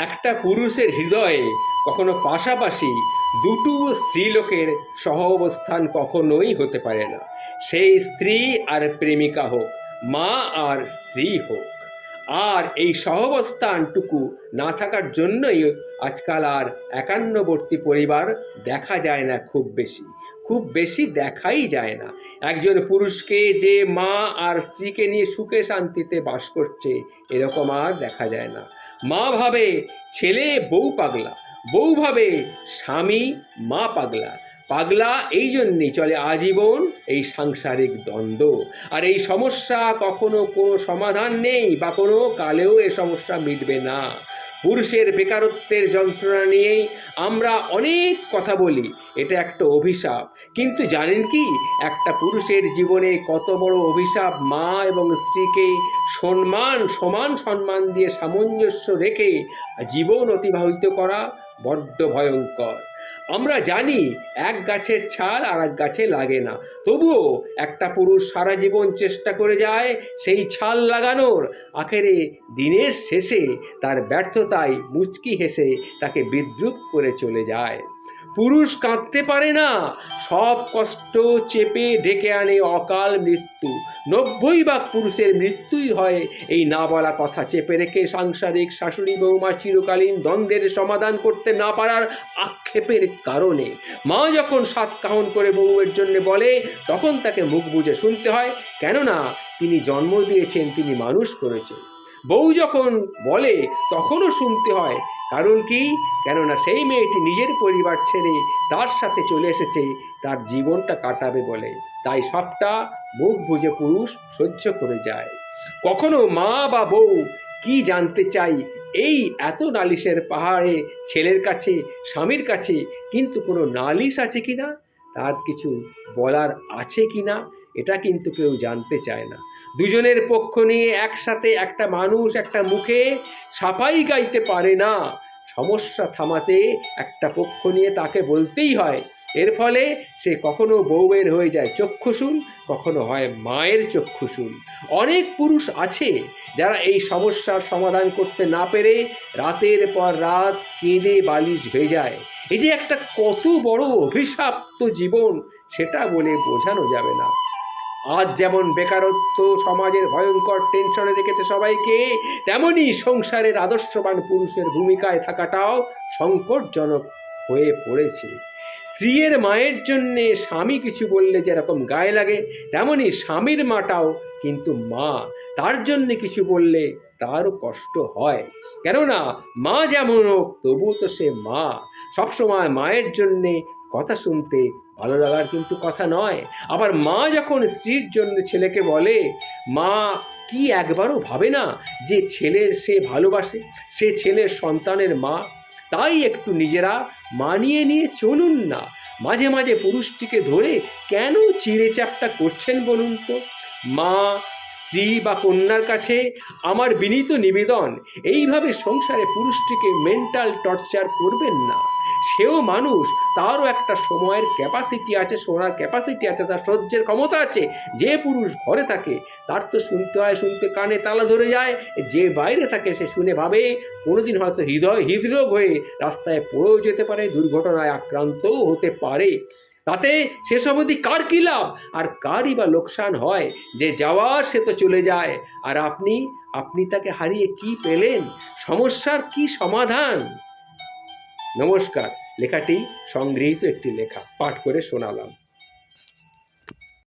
একটা পুরুষের হৃদয়ে কখনো পাশাপাশি দুটো স্ত্রীলোকের সহ অবস্থান কখনোই হতে পারে না। সেই স্ত্রী আর প্রেমিকা হোক, মা আর স্ত্রী হোক। আর এই সহাবস্থানটুকু না থাকার জন্যই আজকাল আর একান্নবর্তী পরিবার দেখা যায় না, খুব বেশি দেখাই যায় না। একজন পুরুষকে যে মা আর স্ত্রীকে নিয়ে সুখে শান্তিতে বাস করছে এরকম আর দেখা যায় না। মা ভাবে ছেলে বউ পাগলা, বউ ভাবে স্বামী মা পাগলা, পাগলা এই জন্যেই চলে আজীবন এই সাংসারিক দ্বন্দ্ব। আর এই সমস্যা কখনো কোনো সমাধান নেই বা কোনো কালেও এ সমস্যা মিটবে না। পুরুষের বেকারত্বের যন্ত্রণা নিয়েই আমরা অনেক কথা বলি, এটা একটা অভিশাপ। কিন্তু জানেন কি, একটা পুরুষের জীবনে কত বড় অভিশাপ? মা এবং স্ত্রীকে সমান সম্মান দিয়ে সামঞ্জস্য রেখে জীবন অতিবাহিত করা বড্ড ভয়ঙ্কর। আমরা জানি এক গাছের ছাল আর এক গাছে লাগে না, তবুও একটা পুরুষ সারা জীবন চেষ্টা করে যায় সেই ছাল লাগানোর। আখেরে দিনের শেষে তার ব্যর্থতায় মুচকি হেসে তাকে বিদ্রূপ করে চলে যায়। পুরুষ কাঁদতে পারে না, সব কষ্ট চেপে ডেকে আনে অকাল মৃত্যু। 90 ভাগ পুরুষের মৃত্যুই হয় এই না বলা কথা চেপে রেখে সাংসারিক শাশুড়ি বৌমার চিরকালীন দ্বন্দ্বের সমাধান করতে না পারার আক্ষেপের কারণে। মা যখন সাত কাহন করে বউয়ের জন্য বলে, তখন তাকে মুখ বুজে শুনতে হয়, কেননা তিনি জন্ম দিয়েছেন, তিনি মানুষ করেছেন। বউ যখন বলে তখনও শুনতে হয়, কারণ কি? কেননা সেই মেয়েটি নিজের পরিবার ছেড়ে তার সাথে চলে এসেছে তার জীবনটা কাটাবে বলে। তাই সবটা মুখ বুজে পুরুষ সহ্য করে যায়। কখনো মা বা বউ কি জানতে চাই এই এত নালিশের পাহাড়ে ছেলের কাছে, স্বামীর কাছে, কিন্তু কোনো নালিশ আছে কি না, তার কিছু বলার আছে কি না, এটা কিন্তু কেউ জানতে চায় না। দুজনের পক্ষ নিয়ে একসাথে একটা মানুষ একটা মুখে সাফাই গাইতে পারে না। সমস্যা থামাতে একটা পক্ষ নিয়ে তাকে বলতেই হয়। এর ফলে সে কখনো বউয়ের হয়ে যায় চক্ষুশূল, কখনো হয় মায়ের চক্ষুশূল। অনেক পুরুষ আছে যারা এই সমস্যার সমাধান করতে না পেরে রাতের পর রাত কেঁদে বালিশ ভেজায়। এই যে একটা কত বড় অভিশপ্ত জীবন, সেটা বলে বোঝানো যাবে না। আজ যেমন বেকারত্ব সমাজের ভয়ঙ্কর টেনশনে রেখেছে সবাইকে, তেমনি সংসারের আদর্শবান পুরুষের ভূমিকায় থাকাটাও সংকটজনক হয়ে পড়েছে। স্ত্রীর মায়ের জন্যে স্বামী কিছু বললে যেরকম গায়ে লাগে, তেমনি স্বামীর মাটাও কিন্তু মা, তার জন্যে কিছু বললে তারও কষ্ট হয়। কেননা মা যেমন হোক তবুও তো সে মা। সবসময় মায়ের জন্যে কথা শুনতে ভালো লাগার কিন্তু কথা নয়। আবার মা যখন স্ত্রীর জন্য ছেলেকে বলে, মা কি একবারও ভাবে না যে ছেলের সে ভালোবাসে, সে ছেলের সন্তানের মা? তাই একটু নিজেরা মানিয়ে নিয়ে চলুন না। মাঝে মাঝে পুরুষটিকে ধরে কেন চিঁড়ে চ্যাপটা করছেন বলুন তো? মা, স্ত্রী বা কন্যার কাছে আমার বিনীত নিবেদন, এইভাবে সংসারে পুরুষটিকে মেন্টাল টর্চার করবেন না। সেও মানুষ, তারও একটা সময়ের ক্যাপাসিটি আছে, শোনার ক্যাপাসিটি আছে, তার সহ্যের ক্ষমতা আছে। যে পুরুষ ঘরে থাকে তার তো শুনতে হয়, শুনতে কানে তালা ধরে যায়। যে বাইরে থাকে সে শুনে ভাবে কোনোদিন হয়তো হৃদরোগ হয়ে রাস্তায় পড়েও যেতে পারে, দুর্ঘটনায় আক্রান্তও হতে পারে। তাতে সেসব অবধি কার কী লাভ আর কারই বা লোকসান হয়? যে যাওয়ার সে তো চলে যায়, আর আপনি তাকে হারিয়ে কি পেলেন? সমস্যার কি সমাধান? নমস্কার। লেখাটি সংগৃহীত একটি লেখা পাঠ করে শোনালাম।